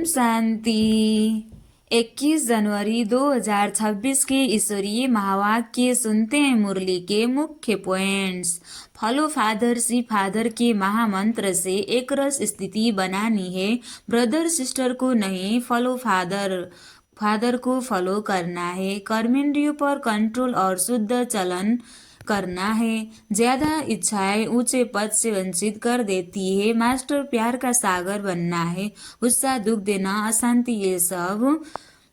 शांति। 21 जनवरी 2026 के ईश्वरीय महावाक्य सुनते हैं। मुरली के मुख्य पॉइंट्स। फॉलो फादर सी फादर के महामंत्र से एक रस स्थिति बनानी है। ब्रदर सिस्टर को नहीं, फॉलो फादर को फॉलो करना है। कर्मेंद्रियों पर कंट्रोल और शुद्ध चलन करना है। ज्यादा इच्छाएं ऊंचे पद से वंचित कर देती है। मास्टर प्यार का सागर बनना है। गुस्सा, दुख देना, अशांति, ये सब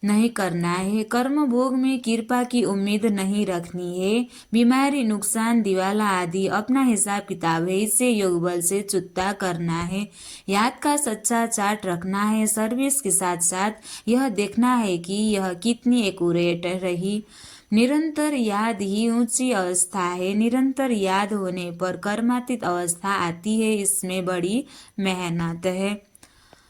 नहीं करना है। कर्म भोग में कृपा की उम्मीद नहीं रखनी है। बीमारी, नुकसान, दिवाला आदि अपना हिसाब किताब है, इससे योग बल से चुकता करना है। याद का सच्चा चार्ट रखना है। सर्विस के साथ साथ यह देखना है कि यह कितनी एक्यूरेट रही। निरंतर याद ही ऊंची अवस्था है। निरंतर याद होने पर कर्मातीत अवस्था आती है, इसमें बड़ी मेहनत है।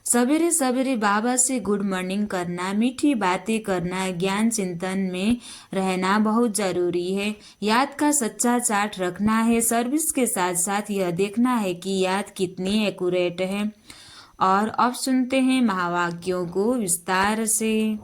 सवेरे सवेरे बाबा से गुड मॉर्निंग करना, मीठी बातें करना, ज्ञान चिंतन में रहना बहुत जरूरी है। याद का सच्चा चार्ट रखना है। सर्विस के साथ साथ यह देखना है कि याद कितनी एक्यूरेट है। और अब सुनते हैं महावाक्यों को विस्तार से।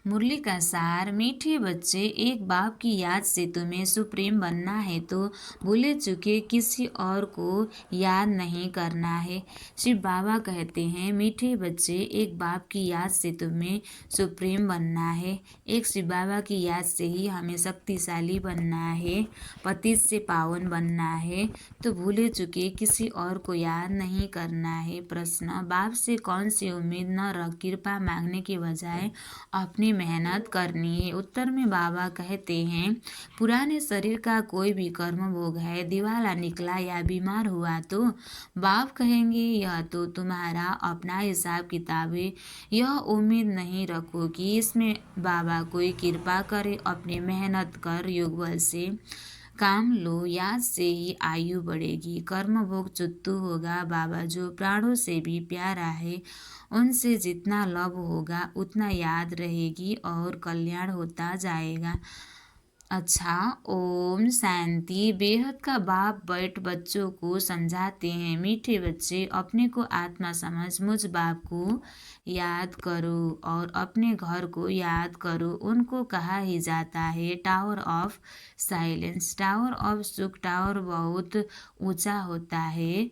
मुरली का सार। मीठे बच्चे, एक बाप की याद से तुम्हें सुप्रीम बनना है तो भूले चुके किसी और को याद नहीं करना है। शिव बाबा कहते हैं, मीठे बच्चे, एक बाप की याद से तुम्हें सुप्रीम बनना है। एक शिव बाबा की याद से ही हमें शक्तिशाली बनना है, पतित से पावन बनना है, तो भूले चुके किसी और को याद नहीं करना है। प्रश्न, बाप से कौन सी उम्मीद न रख कृपा मांगने के बजाय अपनी मेहनत करनी है। उत्तर में बाबा कहते हैं, पुराने शरीर का कोई भी कर्म भोग है, दिवाला निकला या बीमार हुआ तो बाप कहेंगे यह तो तुम्हारा अपना हिसाब किताब है, यह उम्मीद नहीं रखो कि इसमें बाबा कोई कृपा करे। अपनी मेहनत कर योग बल से काम लो, याद से ही आयु बढ़ेगी, कर्म भोग चुत्तू होगा। बाबा जो प्राणों से भी प्यारा है, उनसे जितना लव होगा उतना याद रहेगी और कल्याण होता जाएगा। अच्छा, ओम शांति। बेहद का बाप बैठ बच्चों को समझाते हैं, मीठे बच्चे, अपने को आत्मा समझ मुझ बाप को याद करो और अपने घर को याद करो। उनको कहा ही जाता है tower of silence, tower of सुख। टावर बहुत ऊंचा होता है,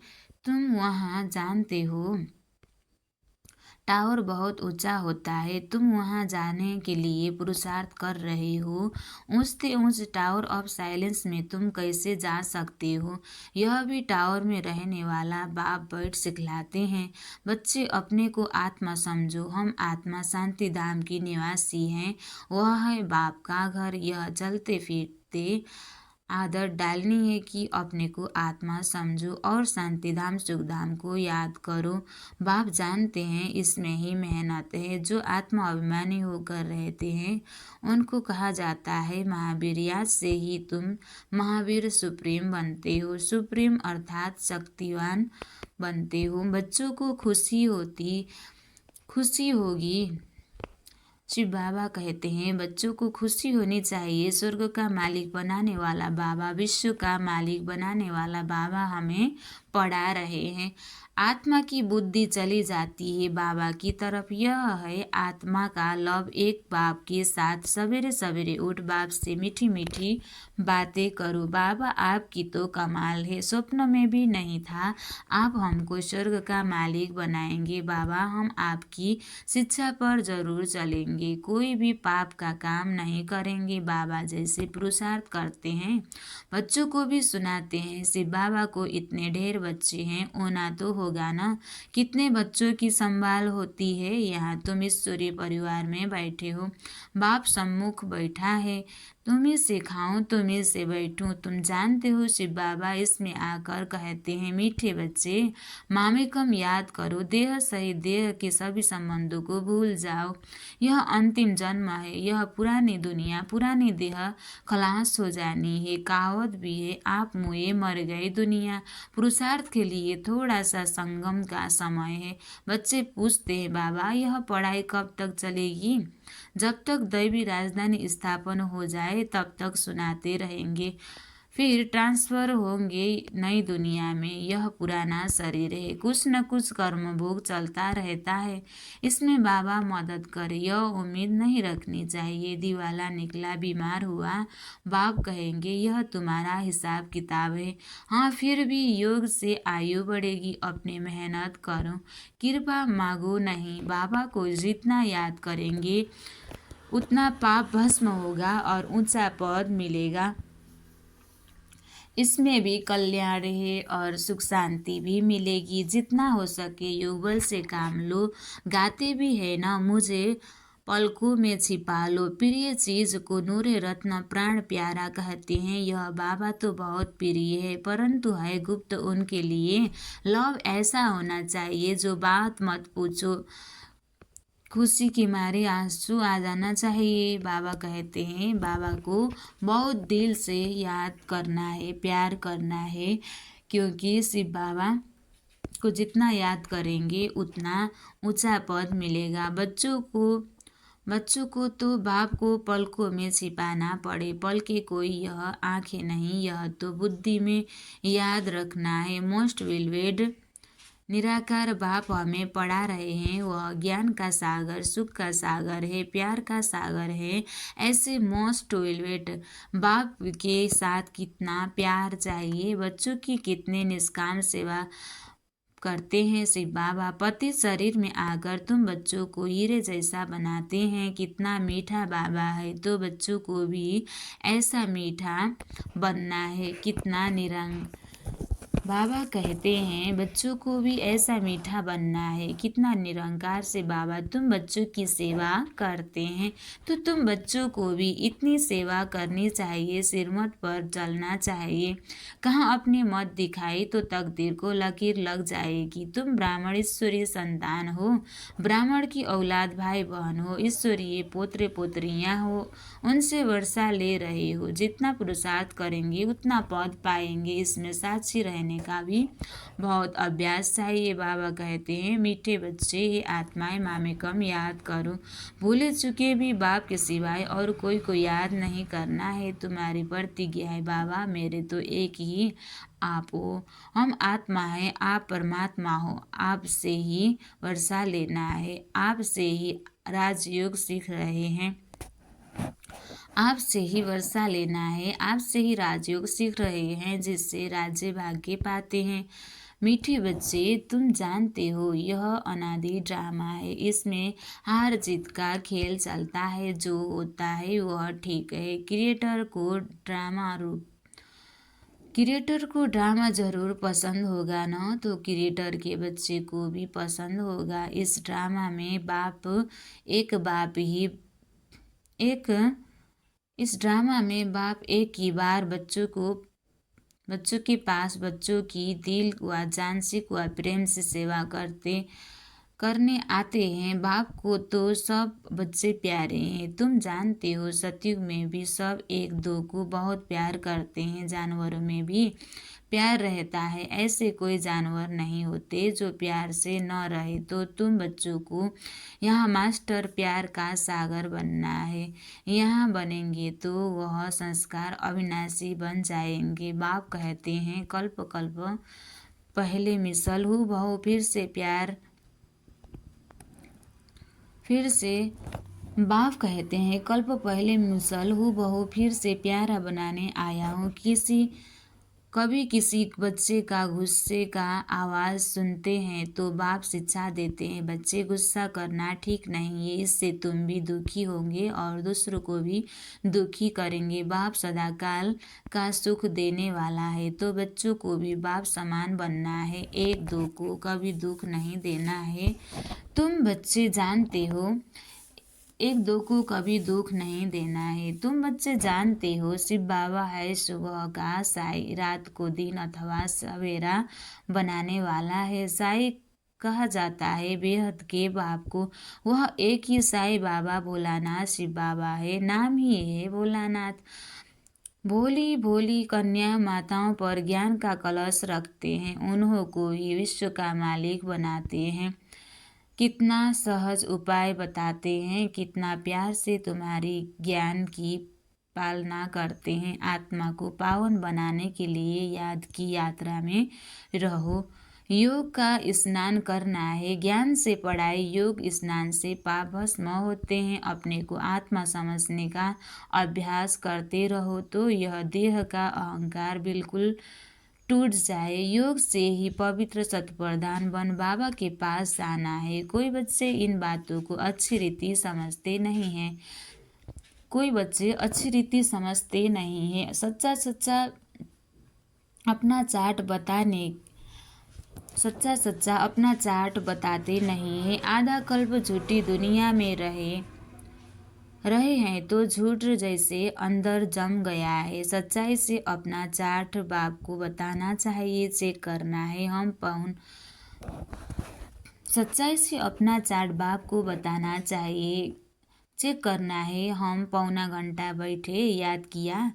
तुम वहाँ जानते हो। टावर बहुत ऊंचा होता है, तुम वहां जाने के लिए पुरुषार्थ कर रहे हो। ऊंचते ऊंच टावर ऑफ साइलेंस में तुम कैसे जा सकते हो, यह भी टावर में रहने वाला बाप बैठ सिखलाते हैं। बच्चे, अपने को आत्मा समझो, हम आत्मा शांति धाम की निवासी हैं, वह है बाप का घर। यह चलते फिरते आदत डालनी है कि अपने को आत्मा समझो और शांतिधाम सुखधाम को याद करो। बाप जानते हैं इसमें ही मेहनत है। जो आत्मा अभिमानी होकर रहते हैं उनको कहा जाता है महावीर। याद से ही तुम महावीर सुप्रीम बनते हो। सुप्रीम अर्थात शक्तिवान बनते हो। बच्चों को खुशी होगी। शिव बाबा कहते हैं, बच्चों को खुशी होनी चाहिए। स्वर्ग का मालिक बनाने वाला बाबा, विश्व का मालिक बनाने वाला बाबा हमें पढ़ा रहे हैं। आत्मा की बुद्धि चली जाती है बाबा की तरफ। यह है आत्मा का लव। एक बाप के साथ सवेरे सवेरे उठ बाप से मीठी मीठी बातें करो। बाबा आपकी तो कमाल है, स्वप्न में भी नहीं था आप हमको स्वर्ग का मालिक बनाएंगे। बाबा, हम आपकी शिक्षा पर जरूर चलेंगे, कोई भी पाप का काम नहीं करेंगे। बाबा जैसे पुरुषार्थ करते हैं, बच्चों को भी सुनाते हैं। शिव बाबा को इतने ढेर बच्चे हैं, होना तो होगा ना। कितने बच्चों की संभाल होती है। यहाँ तुम ईश्वरीय परिवार में बैठे हो, बाप सम्मुख बैठा है, तुम्हें सिखाऊं, तुम्हें से बैठूं। तुम जानते हो शिव बाबा इसमें आकर कहते हैं, मीठे बच्चे, मामेकम याद करो, देह सहित देह के सभी संबंधों को भूल जाओ। यह अंतिम जन्म है, यह पुरानी दुनिया, पुरानी देह खलास हो जानी है। कहावत भी है, आप मुए मर गए दुनिया। पुरुषार्थ के लिए थोड़ा सा संगम का समय है। बच्चे पूछते हैं, बाबा यह पढ़ाई कब तक चलेगी? जब तक दैवी राजधानी स्थापन हो जाए तब तक सुनाते रहेंगे। फिर ट्रांसफर होंगे नई दुनिया में। यह पुराना शरीर है, कुछ न कुछ कर्म भोग चलता रहता है, इसमें बाबा मदद करे यह उम्मीद नहीं रखनी चाहिए। दिवाला निकला, बीमार हुआ, बाप कहेंगे यह तुम्हारा हिसाब किताब है। हाँ, फिर भी योग से आयु बढ़ेगी। अपने मेहनत करो, कृपा मांगो नहीं। बाबा को जितना याद करेंगे उतना पाप भस्म होगा और ऊंचा पद मिलेगा। इसमें भी कल्याण है और सुख शांति भी मिलेगी। जितना हो सके योगबल से काम लो। गाते भी है ना, मुझे पलकों में छिपा लो। प्रिय चीज को नूरे रत्न प्राण प्यारा कहते हैं। यह बाबा तो बहुत प्रिय है, परंतु है गुप्त उनके लिए। लव ऐसा होना चाहिए जो बात मत पूछो, खुशी के मारे आंसू आ जाना चाहिए। बाबा कहते हैं बाबा को बहुत दिल से याद करना है, प्यार करना है, क्योंकि शिव बाबा को जितना याद करेंगे उतना ऊंचा पद मिलेगा। बच्चों को तो बाप को पलकों में छिपाना पड़े, पलके कोई यह आंखें नहीं, यह तो बुद्धि में याद रखना है। मोस्ट विलवेड निराकार बाप हमें पढ़ा रहे हैं। वह ज्ञान का सागर, सुख का सागर है, प्यार का सागर है। ऐसे मोस्ट वेलवेट बाप के साथ कितना प्यार चाहिए। बच्चों की कितने निष्काम सेवा करते हैं शिव बाबा। पति शरीर में आकर तुम बच्चों को हीरे जैसा बनाते हैं। कितना मीठा बाबा है, तो बच्चों को भी ऐसा मीठा बनना है। कितना निरंग बाबा कहते हैं बच्चों को भी ऐसा मीठा बनना है। कितना निरंकार से बाबा तुम बच्चों की सेवा करते हैं, तो तुम बच्चों को भी इतनी सेवा करनी चाहिए, सिरमत पर चलना चाहिए। कहाँ अपनी मत दिखाई तो तकदीर को लकीर लग जाएगी। तुम ब्राह्मण ईश्वरीय संतान हो, ब्राह्मण की औलाद भाई बहन हो, ईश्वरीय पोत्र पोत्रियाँ हो, उनसे वर्षा ले रहे हो। जितना पुरुषार्थ करेंगे उतना पद पाएंगे। इसमें साक्षी रहने का भी बहुत अभ्यास चाहिए। बाबा कहते हैं मीठे बच्चे, ये आत्माएं माँ में कम याद करो। भूले चुके भी बाप के सिवाय और कोई को याद नहीं करना है। तुम्हारी प्रतिज्ञा है बाबा, मेरे तो एक ही आप हो। हम आत्मा है, आप परमात्मा हो। आपसे ही वर्षा लेना है, आपसे ही राजयोग सीख रहे हैं। आपसे ही वर्षा लेना है, आपसे ही राजयोग सीख रहे हैं, जिससे राज्य भाग्य पाते हैं। मीठे बच्चे, तुम जानते हो यह अनादि ड्रामा है। इसमें हार जीत का खेल चलता है। जो होता है वह ठीक है। क्रिएटर को ड्रामा जरूर पसंद होगा न, तो क्रिएटर के बच्चे को भी पसंद होगा। इस ड्रामा में इस ड्रामा में बाप एक ही बार बच्चों के पास बच्चों की दिल व जानसिक व प्रेम से सेवा करने आते हैं। बाप को तो सब बच्चे प्यारे हैं। तुम जानते हो सतयुग में भी सब एक दो को बहुत प्यार करते हैं। जानवरों में भी प्यार रहता है। ऐसे कोई जानवर नहीं होते जो प्यार से न रहे। तो तुम बच्चों को यहाँ मास्टर प्यार का सागर बनना है। यहाँ बनेंगे तो वह संस्कार अविनाशी बन जाएंगे। बाप कहते हैं कल्प कल्प पहले मिसल हूबहू बाप कहते हैं कल्प पहले मिसल हूबहू फिर से प्यारा बनाने आया हूँ। कभी किसी बच्चे का गुस्से का आवाज़ सुनते हैं तो बाप शिक्षा देते हैं बच्चे गुस्सा करना ठीक नहीं है, इससे तुम भी दुखी होंगे और दूसरों को भी दुखी करेंगे। बाप सदाकाल का सुख देने वाला है, तो बच्चों को भी बाप समान बनना है। एक दो को कभी दुख नहीं देना है। तुम बच्चे जानते हो एक दो को कभी दुख नहीं देना है। तुम बच्चे जानते हो शिव बाबा है सुबह का साई, रात को दिन अथवा सवेरा बनाने वाला है। साई कहा जाता है बेहद के बाप को। वह एक ही साई बाबा भोलानाथ शिव बाबा है, नाम ही है भोलानाथ। भोली भोली कन्या माताओं पर ज्ञान का कलश रखते हैं, उन्हों को ही विश्व का मालिक बनाते हैं। कितना सहज उपाय बताते हैं, कितना प्यार से तुम्हारी ज्ञान की पालना करते हैं। आत्मा को पावन बनाने के लिए याद की यात्रा में रहो। योग का स्नान करना है। ज्ञान से पढ़ाई, योग स्नान से पाप भस्म होते हैं। अपने को आत्मा समझने का अभ्यास करते रहो तो यह देह का अहंकार बिल्कुल टूट जाए। योग से ही पवित्र सतप्रधान बन बाबा के पास आना है। कोई बच्चे इन बातों को अच्छी रीति समझते नहीं हैं। कोई बच्चे अच्छी रीति समझते नहीं हैं। सच्चा अपना चार्ट बताते नहीं हैं। आधा कल्प झूठी दुनिया में रहे हैं तो झूठ जैसे अंदर जम गया है। सच्चाई से अपना चार्ट बाप को बताना चाहिए, चेक करना है। सच्चाई से अपना चार्ट बाप को बताना चाहिए, चेक करना है। हम पौना घंटा बैठे, याद किया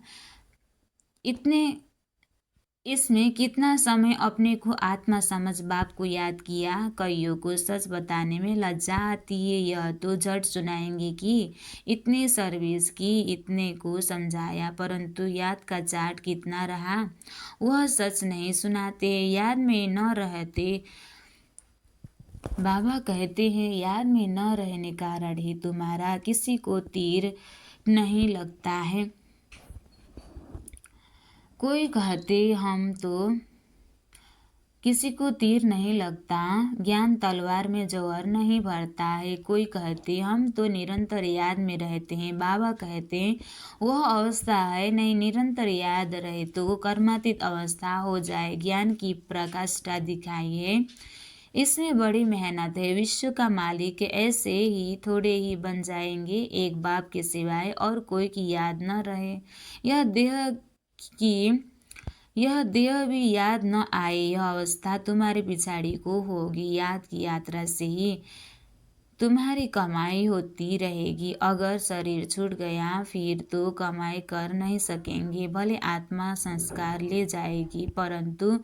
इसमें कितना समय अपने को आत्मा समझ बाप को याद किया। कईयों को सच बताने में लज्जा आती है। यह तो झट सुनाएंगे कि इतने सर्विस की, इतने को समझाया, परंतु याद का चार्ट कितना रहा वह सच नहीं सुनाते, याद में न रहते। बाबा कहते हैं याद में न रहने कारण ही तुम्हारा किसी को तीर नहीं लगता है। कोई कहते हम तो किसी को तीर नहीं लगता, ज्ञान तलवार में जौहर नहीं भरता है। कोई कहते हम तो निरंतर याद में रहते हैं। बाबा कहते वह अवस्था है नहीं, निरंतर याद रहे तो कर्मातीत अवस्था हो जाए। ज्ञान की प्रकाष्ठा दिखाई है, इसमें बड़ी मेहनत है। विश्व का मालिक ऐसे ही थोड़े ही बन जाएंगे, एक बाप के सिवाय और कोई की याद न रहे। यह देह भी याद न आए, यह अवस्था तुम्हारे पिछाड़ी को होगी। याद की यात्रा से ही तुम्हारी कमाई होती रहेगी। अगर शरीर छूट गया फिर तो कमाई कर नहीं सकेंगे। भले आत्मा संस्कार ले जाएगी, परंतु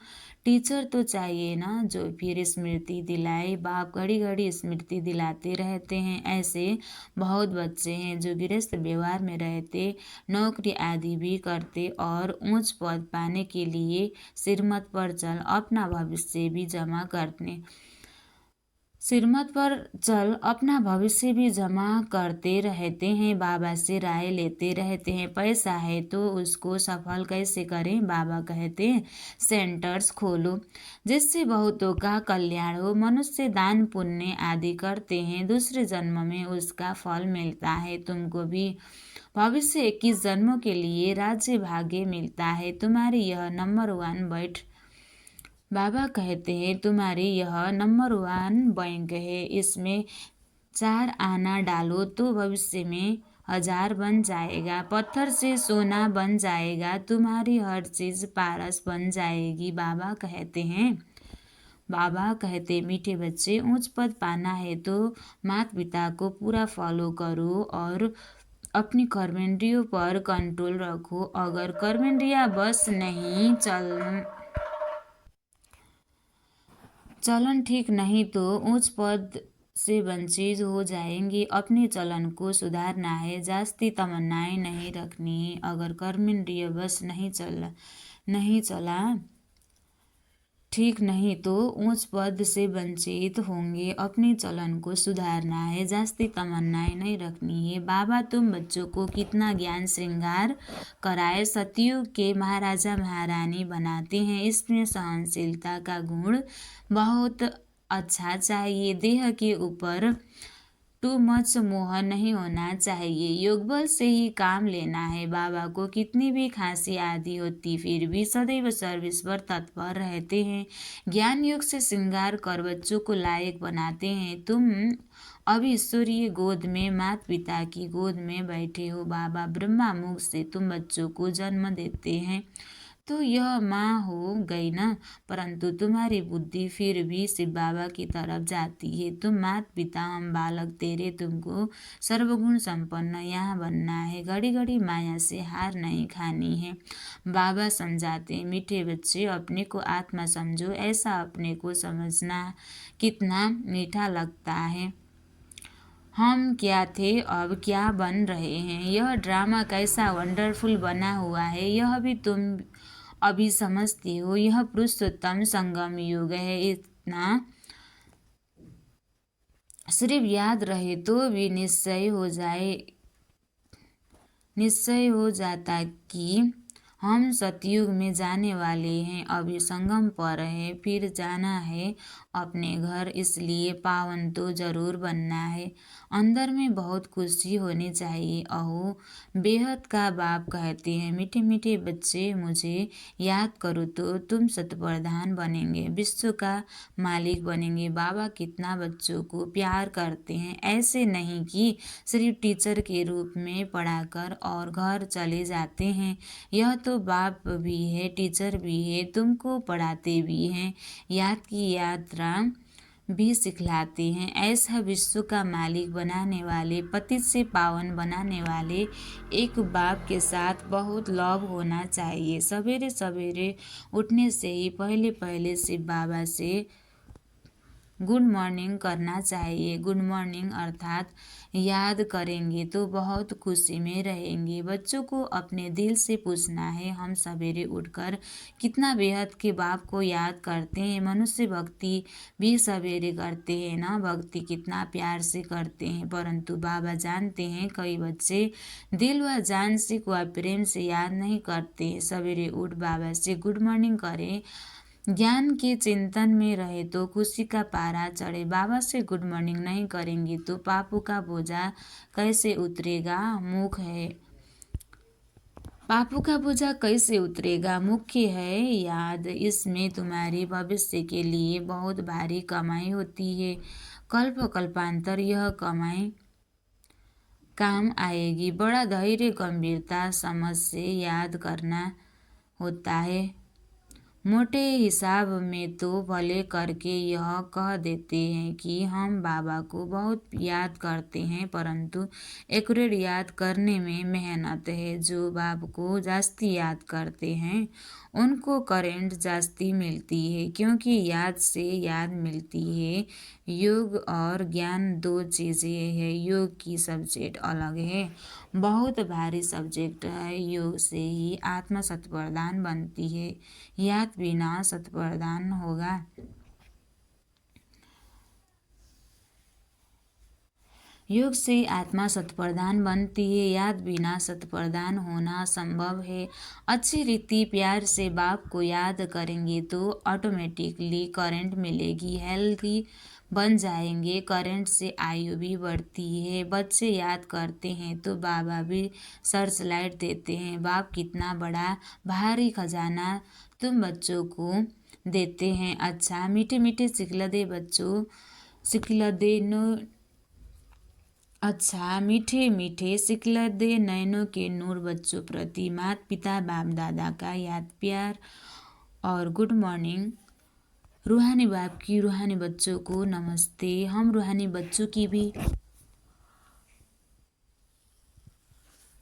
टीचर तो चाहिए ना, जो फिर स्मृति दिलाए। बाप घड़ी घड़ी स्मृति दिलाते रहते हैं। ऐसे बहुत बच्चे हैं जो गृहस्थ व्यवहार में रहते, नौकरी आदि भी करते और ऊंच पद पाने के लिए सिरमत पर चल अपना भविष्य भी जमा करते रहते हैं। बाबा से राय लेते रहते हैं। पैसा है तो उसको सफल कैसे करें। बाबा कहते हैं सेंटर्स खोलो जिससे बहुतों का कल्याण हो। मनुष्य दान पुण्य आदि करते हैं, दूसरे जन्म में उसका फल मिलता है। तुमको भी भविष्य 21 जन्मों के लिए राज्य भाग्य मिलता है। तुम्हारी यह नंबर 1 बाबा कहते हैं तुम्हारी यह नंबर 1 बैंक है, इसमें 4 आना डालो तो भविष्य में 1000 बन जाएगा। पत्थर से सोना बन जाएगा, तुम्हारी हर चीज पारस बन जाएगी। बाबा कहते मीठे बच्चे, उच्च पद पाना है तो माता पिता को पूरा फॉलो करो और अपनी कर्मेंद्रियों पर कंट्रोल रखो। अगर कर्मेंद्रियां बस नहीं चलन ठीक नहीं तो उच्च पद से वंचित हो जाएंगे। अपने चलन को सुधारना है, जास्ती तमन्नाएं नहीं रखनी। अगर कर्मेंद्रिय बस नहीं चला ठीक नहीं तो उच्च पद से वंचित होंगे। अपने चलन को सुधारना है, जास्ती तमन्नाएं नहीं रखनी है। बाबा तुम बच्चों को कितना ज्ञान श्रृंगार कराए, सतयुग के महाराजा महारानी बनाते हैं। इसमें सहनशीलता का गुण बहुत अच्छा चाहिए। देह के ऊपर टू मच मोह नहीं होना चाहिए। योग बल से ही काम लेना है। बाबा को कितनी भी खांसी आदि होती फिर भी सदैव सर्विस पर तत्पर रहते हैं। ज्ञान योग से श्रृंगार कर बच्चों को लायक बनाते हैं। तुम अभी ईश्वरीय गोद में, माता पिता की गोद में बैठे हो। बाबा ब्रह्मा मुख से तुम बच्चों को जन्म देते हैं तो यह माँ हो गई ना, परंतु तुम्हारी बुद्धि फिर भी शिव बाबा की तरफ जाती है। तुम माता पिता, हम बालक तेरे, तुमको सर्वगुण संपन्न यहाँ बनना है। घड़ी घड़ी माया से हार नहीं खानी है। बाबा समझाते मीठे बच्चे, अपने को आत्मा समझो। ऐसा अपने को समझना कितना मीठा लगता है। हम क्या थे अब क्या बन रहे हैं। यह ड्रामा कैसा वंडरफुल बना हुआ है, यह भी तुम अभी समझते हो। यह पुरुषोत्तम संगम युग है। इतना सिर्फ याद रहे तो भी निश्चय हो जाता कि हम सतयुग में जाने वाले हैं। अभी संगम पर है, फिर जाना है अपने घर, इसलिए पावन तो जरूर बनना है। अंदर में बहुत खुशी होनी चाहिए। अहो बेहद का बाप कहते हैं, मीठे मीठे बच्चे मुझे याद करो तो तुम शतप्रधान बनेंगे, विश्व का मालिक बनेंगे। बाबा कितना बच्चों को प्यार करते हैं। ऐसे नहीं कि सिर्फ टीचर के रूप में पढ़ाकर और घर चले जाते हैं। यह तो बाप भी है, टीचर भी है, तुमको पढ़ाते भी हैं, याद की यात्रा भी सिखलाते हैं। ऐसा विश्व का मालिक बनाने वाले, पतित से पावन बनाने वाले एक बाप के साथ बहुत लव होना चाहिए। सवेरे सवेरे उठने से ही पहले पहले से बाबा से गुड मॉर्निंग करना चाहिए। गुड मॉर्निंग अर्थात याद करेंगे तो बहुत खुशी में रहेंगे। बच्चों को अपने दिल से पूछना है, हम सवेरे उठकर कितना बेहद के बाप को याद करते हैं। मनुष्य भक्ति भी सवेरे करते हैं ना, भक्ति कितना प्यार से करते हैं, परंतु बाबा जानते हैं कई बच्चे दिल व जान से व प्रेम से याद नहीं करते हैं। सवेरे उठ बाबा से गुड मॉर्निंग करें, ज्ञान के चिंतन में रहे तो खुशी का पारा चढ़े। बाबा से गुड मॉर्निंग नहीं करेंगे तो पापों का बोझा कैसे उतरेगा। पापों का बोझा कैसे उतरेगा। मुख्य है याद, इसमें तुम्हारे भविष्य के लिए बहुत भारी कमाई होती है। कल्प कल्पांतर यह कमाई काम आएगी। बड़ा धैर्य गंभीरता समझ से याद करना होता है। मोटे हिसाब में तो भले करके यह कह देते हैं कि हम बाबा को बहुत याद करते हैं, परंतु एक्यूरेट याद करने में मेहनत है। जो बाप को जास्ती याद करते हैं उनको करेंट जास्ती मिलती है, क्योंकि याद से याद मिलती है। योग और ज्ञान दो चीज़ें हैं। योग की सब्जेक्ट अलग है, बहुत भारी सब्जेक्ट है। योग से ही आत्मा शतप्रधान बनती है, याद बिना शतप्रधान होगा। योग से आत्मा शतप्रधान बनती है, याद बिना शतप्रधान होना संभव है। अच्छी रीति प्यार से बाप को याद करेंगे तो ऑटोमेटिकली करंट मिलेगी, हेल्थी बन जाएंगे। करंट से आयु भी बढ़ती है। बच्चे याद करते हैं तो बाबा भी सर्च लाइट देते हैं। बाप कितना बड़ा भारी खजाना तुम बच्चों को देते हैं। अच्छा मीठे मीठे सिखलदे बच्चों, सिखलदे नो अच्छा मीठे मीठे सिखलदे नयनों के नूर बच्चों प्रति माता पिता बाप दादा का याद प्यार और गुड मॉर्निंग। रूहानी बाप की रूहानी बच्चों को नमस्ते। हम रूहानी बच्चों की भी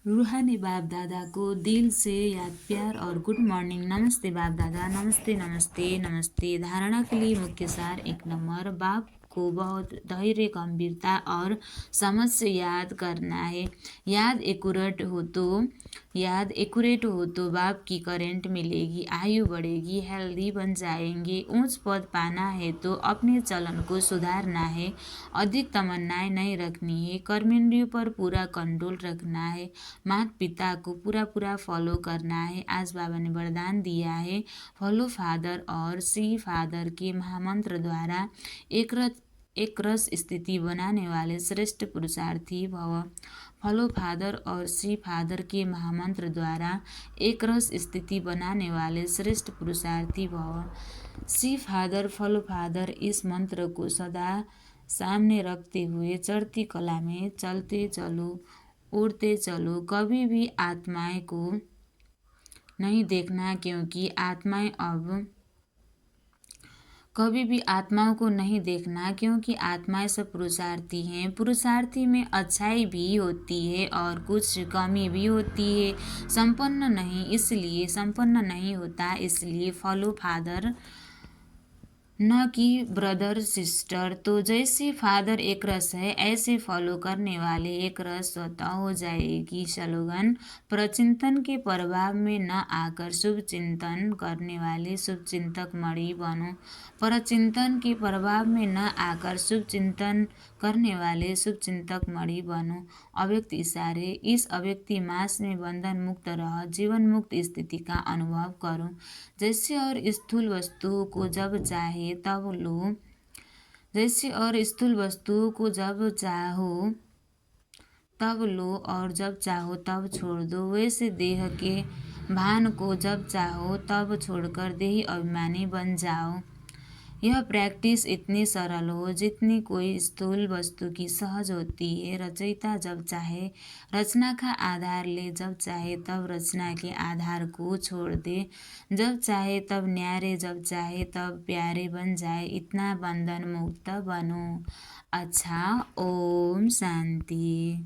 रूहानी बाप दादा को दिल से याद प्यार और गुड मॉर्निंग। नमस्ते बाप दादा, नमस्ते नमस्ते नमस्ते। धारणा के लिए मुख्य सार 1 नंबर, बाप को बहुत धैर्य गंभीरता और समझ से याद करना है। याद एक्यूरेट हो तो बाप की करंट मिलेगी, आयु बढ़ेगी, हेल्दी बन जाएंगे। ऊंच पद पाना है तो अपने चलन को सुधारना है, अधिक तमन्नाएं नहीं रखनी है, कर्मेंद्रियों पर पूरा कंट्रोल रखना है, माता पिता को पूरा फॉलो करना है। आज बाबा ने वरदान दिया है, फॉलो फादर और सी फादर के महामंत्र द्वारा एक रस स्थिति बनाने वाले श्रेष्ठ पुरुषार्थी भव। फॉलो फादर और सी फादर के महामंत्र द्वारा एक रस स्थिति बनाने वाले श्रेष्ठ पुरुषार्थी भव। सी फादर फॉलो फादर, इस मंत्र को सदा सामने रखते हुए चढ़ती कला में चलते चलो, उड़ते चलो। कभी भी आत्माएं को नहीं देखना, क्योंकि आत्माएं सब पुरुषार्थी हैं। पुरुषार्थी में अच्छाई भी होती है और कुछ कमी भी होती है। संपन्न नहीं होता, इसलिए फॉलो फादर न कि ब्रदर सिस्टर। तो जैसे फादर एक रस है, ऐसे फॉलो करने वाले एक रस स्वतः हो जाएगी। स्लोगन: प्रचिंतन के प्रभाव में न आकर शुभ चिंतन करने वाले शुभ चिंतक मणि बनो। प्रचिंतन के प्रभाव में न आकर शुभ चिंतन करने वाले शुभ चिंतक मणि बनो। अव्यक्त इशारे: इस अव्यक्ति मास में बंधन मुक्त रह, जीवन मुक्त स्थिति का अनुभव करो। जैसे और स्थूल वस्तुओं को जब चाहे तब लो, जैसे और स्थूल वस्तुओं को जब चाहो तब लो और जब चाहो तब छोड़ दो, वैसे देह के भान को जब चाहो तब छोड़कर देही अभिमानी बन जाओ। यह प्रैक्टिस इतनी सरल हो जितनी कोई स्थूल वस्तु की सहज होती है। रचयिता जब चाहे रचना का आधार ले, जब चाहे तब रचना के आधार को छोड़ दे, जब चाहे तब न्यारे, जब चाहे तब प्यारे बन जाए, इतना बंधन मुक्त बनो। अच्छा, ओम शांति।